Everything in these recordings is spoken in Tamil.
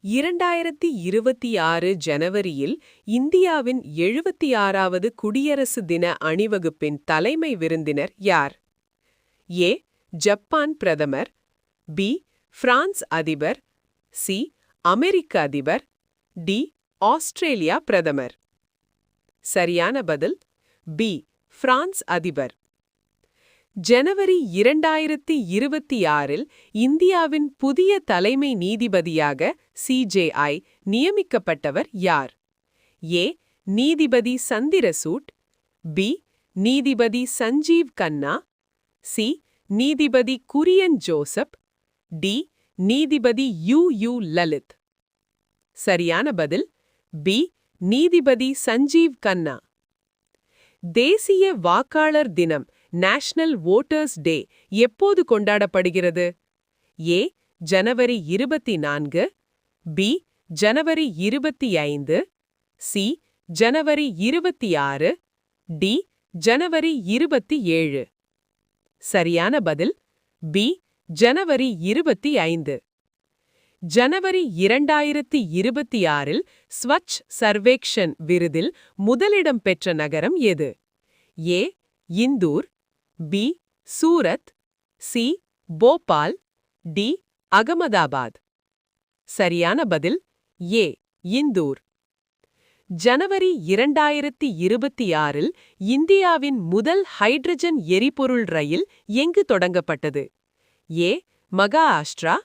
2026 ஜனவரியில் இந்தியாவின் 76வது குடியரசு தின அணிவகுப்பின் தலைமை விருந்தினர் யார்? ஏ. ஜப்பான் பிரதமர், பி. பிரான்ஸ் அதிபர், சி. அமெரிக்க அதிபர், டி. ஆஸ்திரேலியா பிரதமர். சரியான பதில் பி. பிரான்ஸ் அதிபர். ஜனவரி 2026 இந்தியாவின் புதிய தலைமை நீதிபதியாக CJI நியமிக்கப்பட்டவர் யார்? ஏ. நீதிபதி சந்திரசூட், பி. நீதிபதி சஞ்சீவ் கன்னா, சி. நீதிபதி குரியன் ஜோசப், டி. நீதிபதி யு லலித். சரியான பதில் பி. நீதிபதி சஞ்சீவ் கன்னா. தேசிய வாக்காளர் தினம் நேஷனல் வோட்டர்ஸ் டே எப்போது கொண்டாடப்படுகிறது? ஏ. ஜனவரி 24, பி. ஜனவரி 25, சி. ஜனவரி 26, டி. ஜனவரி 27. சரியான பதில் பி. ஜனவரி 25. ஜனவரி 2026 ஸ்வச் சர்வேக்ஷன் விருதில் முதலிடம் பெற்ற நகரம் எது? A. Indore, B. Surat, C. Bhopal, D. Ahmedabad. சரியான பதில் ஏ. இந்தூர். ஜனவரி 2026 இந்தியாவின் முதல் ஹைட்ரஜன் எரிபொருள் ரயில் எங்கு தொடங்கப்பட்டது? A. Maharashtra,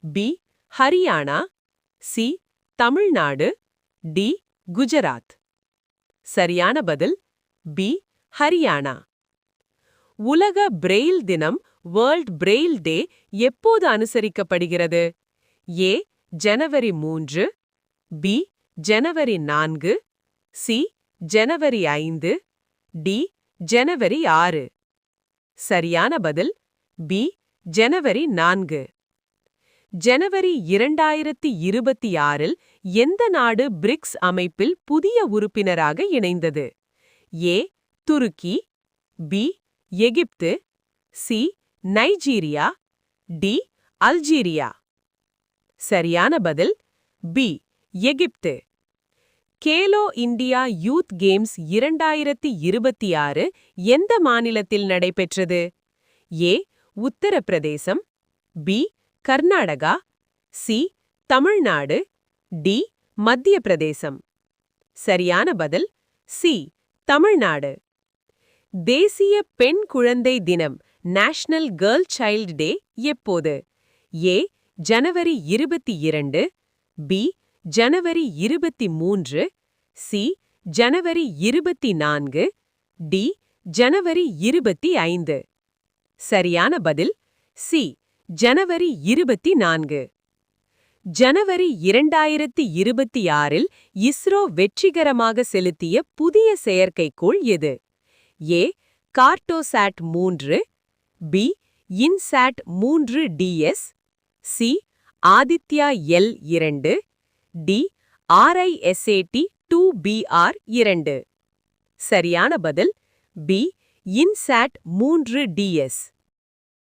B. Haryana, C. Tamil Nadu, D. Gujarat. சரியான பதில் பி. ஹரியானா. உலக பிரெயில் தினம் வேர்ல்ட் பிரெயில் டே எப்போது அனுசரிக்கப்படுகிறது? ஏ. ஜனவரி 3, பி. ஜனவரி 4, சி. ஜனவரி 5, டி. ஜனவரி 6. சரியான பதில் பி. ஜனவரி 4. ஜனவரி 2026 எந்த நாடு பிரிக்ஸ் அமைப்பில் புதிய உறுப்பினராக இணைந்தது? ஏ. துருக்கி, B. Egypt, C. Nigeria, D. Algeria. சரியான பதில் B. Egypt. Khelo India youth games 2026 எந்த மாநிலத்தில் நடைபெற்றது? A. Uttar Pradesh, B. Karnataka, C. Tamil Nadu, D. Madhya Pradesh. சரியான பதில் சி. தமிழ்நாடு. தேசிய பெண் குழந்தை தினம் நேஷனல் கேர்ள் சைல்ட் டே எப்போது? ஏ. ஜனவரி 22, பி. ஜனவரி 23, சி. ஜனவரி 24, டி. ஜனவரி 25. சரியான பதில் சி. ஜனவரி 24. ஜனவரி 2026 இஸ்ரோ வெற்றிகரமாக செலுத்திய புதிய செயற்கைக்கோள் எது? A. Cartosat 3, B. INSAT 3DS, C. Aditya L2, D. RISAT-2BR2. சரியான பதில் பி. இன்சாட் 3DS.